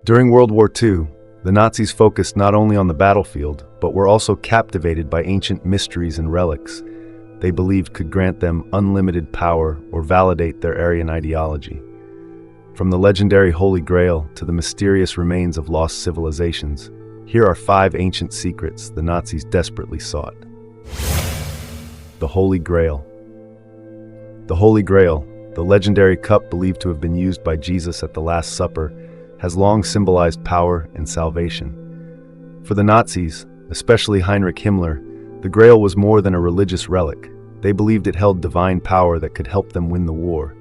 During World War II, the Nazis focused not only on the battlefield, but were also captivated by ancient mysteries and relics they believed could grant them unlimited power or validate their Aryan ideology. From the legendary Holy Grail to the mysterious remains of lost civilizations, here are 5 ancient secrets the Nazis desperately sought. The Holy Grail. The Holy Grail, the legendary cup believed to have been used by Jesus at the Last Supper, has long symbolized power and salvation. For the Nazis, especially Heinrich Himmler, the Grail was more than a religious relic. They believed it held divine power that could help them win the war.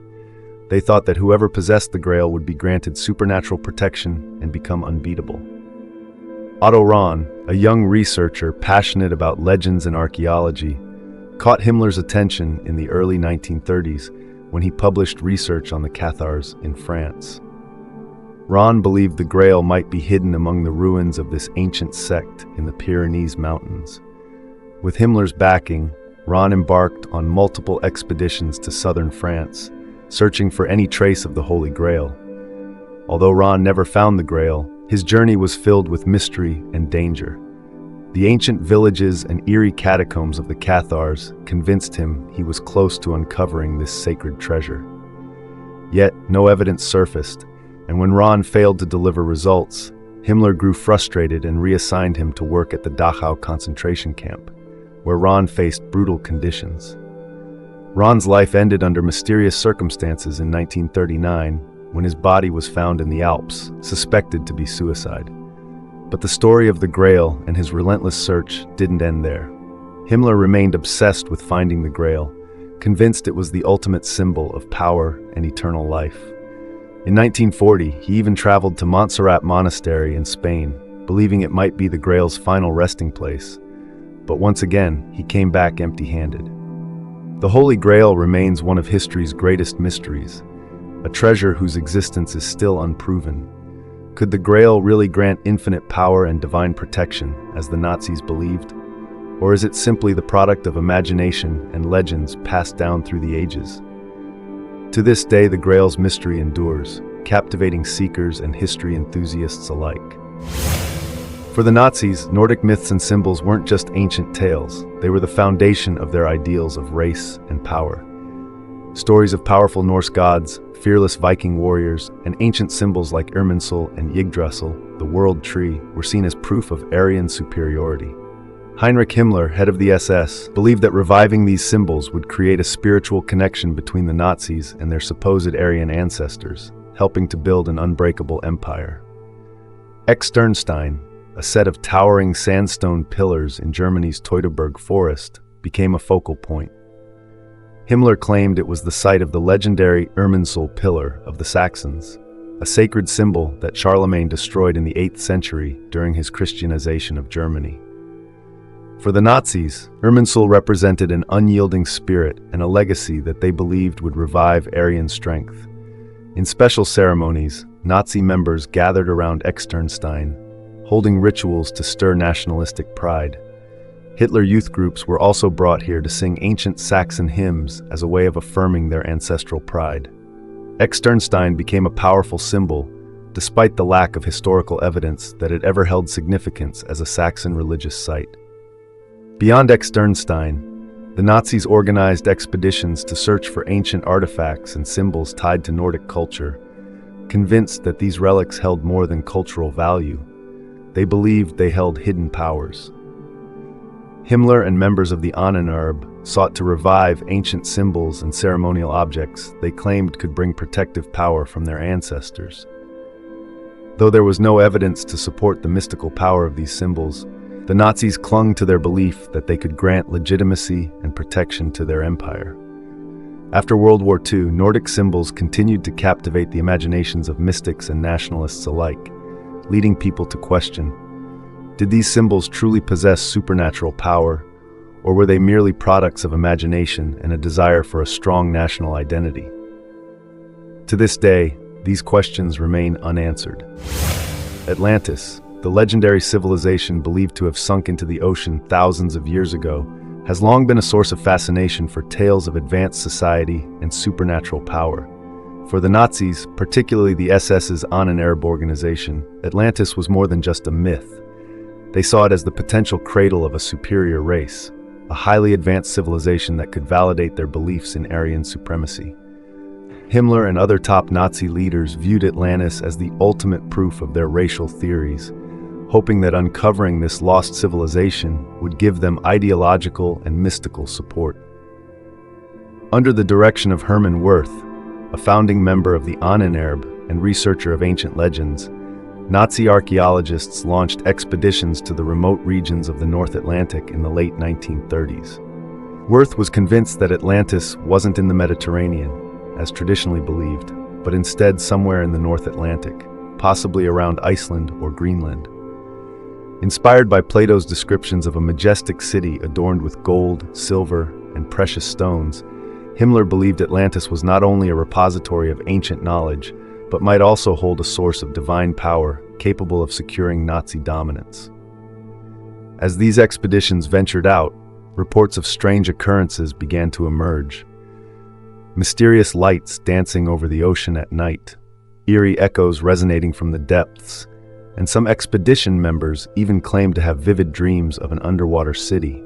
They thought that whoever possessed the Grail would be granted supernatural protection and become unbeatable. Otto Rahn, a young researcher passionate about legends and archaeology, caught Himmler's attention in the early 1930s when he published research on the Cathars in France. Rahn believed the Grail might be hidden among the ruins of this ancient sect in the Pyrenees Mountains. With Himmler's backing, Rahn embarked on multiple expeditions to southern France, searching for any trace of the Holy Grail. Although Rahn never found the Grail, his journey was filled with mystery and danger. The ancient villages and eerie catacombs of the Cathars convinced him he was close to uncovering this sacred treasure. Yet, no evidence surfaced, and when Rahn failed to deliver results, Himmler grew frustrated and reassigned him to work at the Dachau concentration camp, where Rahn faced brutal conditions. Rahn's life ended under mysterious circumstances in 1939 when his body was found in the Alps, suspected to be suicide. But the story of the Grail and his relentless search didn't end there. Himmler remained obsessed with finding the Grail, convinced it was the ultimate symbol of power and eternal life. In 1940, he even traveled to Montserrat Monastery in Spain, believing it might be the Grail's final resting place. But once again, he came back empty-handed. The Holy Grail remains one of history's greatest mysteries, a treasure whose existence is still unproven. Could the Grail really grant infinite power and divine protection, as the Nazis believed? Or is it simply the product of imagination and legends passed down through the ages? To this day, the Grail's mystery endures, captivating seekers and history enthusiasts alike. For the Nazis, Nordic myths and symbols weren't just ancient tales, they were the foundation of their ideals of race and power. Stories of powerful Norse gods, fearless Viking warriors, and ancient symbols like Irminsul and Yggdrasil, the world tree, were seen as proof of Aryan superiority. Heinrich Himmler, head of the SS, believed that reviving these symbols would create a spiritual connection between the Nazis and their supposed Aryan ancestors, helping to build an unbreakable empire. Externstein, a set of towering sandstone pillars in Germany's Teutoburg forest, became a focal point. Himmler claimed it was the site of the legendary Irminsul pillar of the Saxons, a sacred symbol that Charlemagne destroyed in the 8th century during his Christianization of Germany. For the Nazis, Irminsul represented an unyielding spirit and a legacy that they believed would revive Aryan strength. In special ceremonies, Nazi members gathered around Externstein, holding rituals to stir nationalistic pride. Hitler youth groups were also brought here to sing ancient Saxon hymns as a way of affirming their ancestral pride. Externstein became a powerful symbol, despite the lack of historical evidence that it ever held significance as a Saxon religious site. Beyond Externstein, the Nazis organized expeditions to search for ancient artifacts and symbols tied to Nordic culture. Convinced that these relics held more than cultural value, they believed they held hidden powers. Himmler and members of the Ahnenerbe sought to revive ancient symbols and ceremonial objects they claimed could bring protective power from their ancestors. Though there was no evidence to support the mystical power of these symbols, the Nazis clung to their belief that they could grant legitimacy and protection to their empire. After World War II, Nordic symbols continued to captivate the imaginations of mystics and nationalists alike, leading people to question, did these symbols truly possess supernatural power, or were they merely products of imagination and a desire for a strong national identity? To this day, these questions remain unanswered. Atlantis, the legendary civilization believed to have sunk into the ocean thousands of years ago, has long been a source of fascination for tales of advanced society and supernatural power. For the Nazis, particularly the SS's Ahsanous organization, Atlantis was more than just a myth. They saw it as the potential cradle of a superior race, a highly advanced civilization that could validate their beliefs in Aryan supremacy. Himmler and other top Nazi leaders viewed Atlantis as the ultimate proof of their racial theories, hoping that uncovering this lost civilization would give them ideological and mystical support. Under the direction of Hermann Wirth, a founding member of the Ahnenerbe and researcher of ancient legends, Nazi archaeologists launched expeditions to the remote regions of the North Atlantic in the late 1930s. Wirth was convinced that Atlantis wasn't in the Mediterranean, as traditionally believed, but instead somewhere in the North Atlantic, possibly around Iceland or Greenland. Inspired by Plato's descriptions of a majestic city adorned with gold, silver, and precious stones, Himmler believed Atlantis was not only a repository of ancient knowledge, but might also hold a source of divine power capable of securing Nazi dominance. As these expeditions ventured out, reports of strange occurrences began to emerge. Mysterious lights dancing over the ocean at night, eerie echoes resonating from the depths, and some expedition members even claimed to have vivid dreams of an underwater city.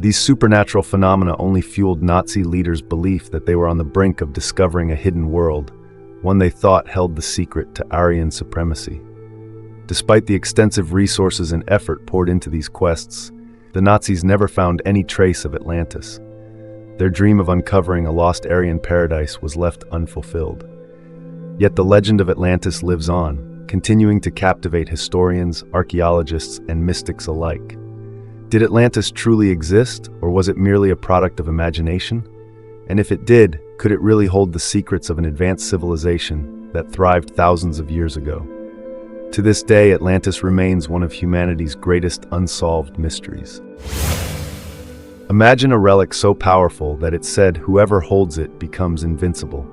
These supernatural phenomena only fueled Nazi leaders' belief that they were on the brink of discovering a hidden world, one they thought held the secret to Aryan supremacy. Despite the extensive resources and effort poured into these quests, the Nazis never found any trace of Atlantis. Their dream of uncovering a lost Aryan paradise was left unfulfilled. Yet the legend of Atlantis lives on, continuing to captivate historians, archaeologists, and mystics alike. Did Atlantis truly exist, or was it merely a product of imagination? And if it did, could it really hold the secrets of an advanced civilization that thrived thousands of years ago? To this day, Atlantis remains one of humanity's greatest unsolved mysteries. Imagine a relic so powerful that it said whoever holds it becomes invincible.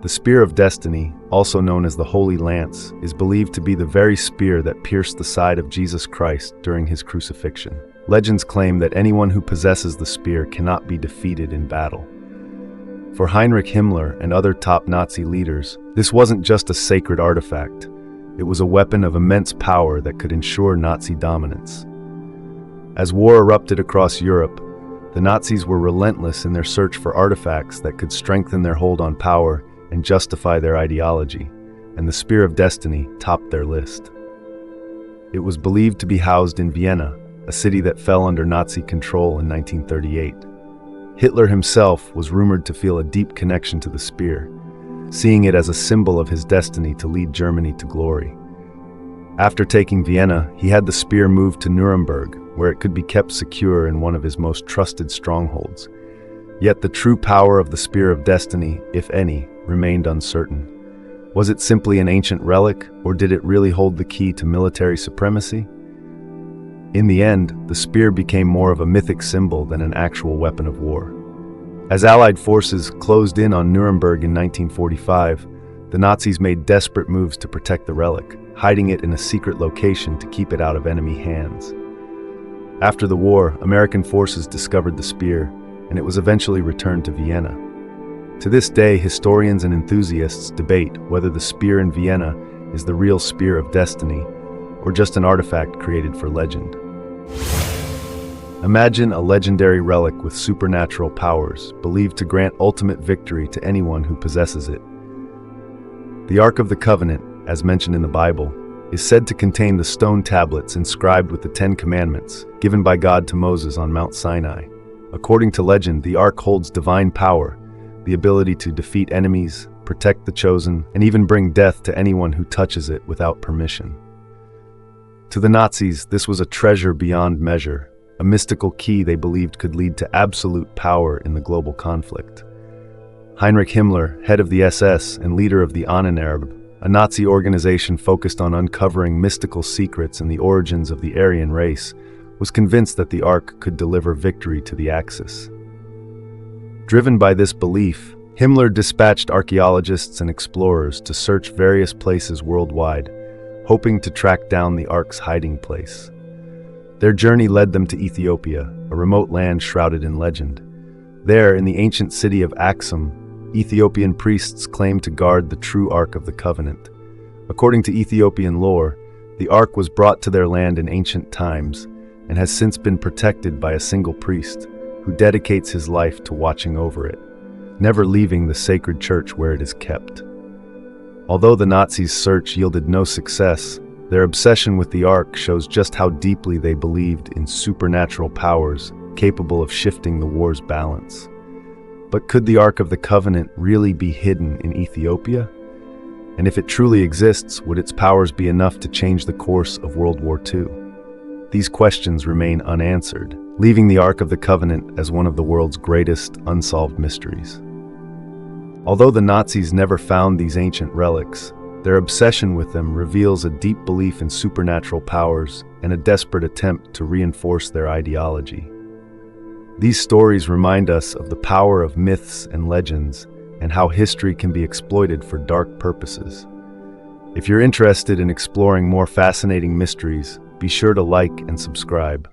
The Spear of Destiny, also known as the Holy Lance, is believed to be the very spear that pierced the side of Jesus Christ during his crucifixion. Legends claim that anyone who possesses the spear cannot be defeated in battle. For Heinrich Himmler and other top Nazi leaders, this wasn't just a sacred artifact. It was a weapon of immense power that could ensure Nazi dominance. As war erupted across Europe, the Nazis were relentless in their search for artifacts that could strengthen their hold on power and justify their ideology, and the Spear of Destiny topped their list. It was believed to be housed in Vienna, a city that fell under Nazi control in 1938. Hitler himself was rumored to feel a deep connection to the spear, seeing it as a symbol of his destiny to lead Germany to glory. After taking Vienna, he had the spear moved to Nuremberg, where it could be kept secure in one of his most trusted strongholds. Yet the true power of the Spear of Destiny, if any, remained uncertain. Was it simply an ancient relic, or did it really hold the key to military supremacy? In the end, the spear became more of a mythic symbol than an actual weapon of war. As Allied forces closed in on Nuremberg in 1945, the Nazis made desperate moves to protect the relic, hiding it in a secret location to keep it out of enemy hands. After the war, American forces discovered the spear, and it was eventually returned to Vienna. To this day, historians and enthusiasts debate whether the spear in Vienna is the real Spear of Destiny, or just an artifact created for legend. Imagine a legendary relic with supernatural powers, believed to grant ultimate victory to anyone who possesses it. The Ark of the Covenant, as mentioned in the Bible, is said to contain the stone tablets inscribed with the 10 Commandments, given by God to Moses on Mount Sinai. According to legend, the Ark holds divine power, the ability to defeat enemies, protect the chosen, and even bring death to anyone who touches it without permission. To the Nazis, this was a treasure beyond measure, a mystical key they believed could lead to absolute power in the global conflict. Heinrich Himmler, head of the SS and leader of the Ahnenerbe, a Nazi organization focused on uncovering mystical secrets and the origins of the Aryan race, was convinced that the Ark could deliver victory to the Axis. Driven by this belief, Himmler dispatched archaeologists and explorers to search various places worldwide, hoping to track down the Ark's hiding place. Their journey led them to Ethiopia, a remote land shrouded in legend. There, in the ancient city of Axum, Ethiopian priests claim to guard the true Ark of the Covenant. According to Ethiopian lore, the Ark was brought to their land in ancient times and has since been protected by a single priest who dedicates his life to watching over it, never leaving the sacred church where it is kept. Although the Nazis' search yielded no success, their obsession with the Ark shows just how deeply they believed in supernatural powers capable of shifting the war's balance. But could the Ark of the Covenant really be hidden in Ethiopia? And if it truly exists, would its powers be enough to change the course of World War II? These questions remain unanswered, leaving the Ark of the Covenant as one of the world's greatest unsolved mysteries. Although the Nazis never found these ancient relics, their obsession with them reveals a deep belief in supernatural powers and a desperate attempt to reinforce their ideology. These stories remind us of the power of myths and legends and how history can be exploited for dark purposes. If you're interested in exploring more fascinating mysteries, be sure to like and subscribe.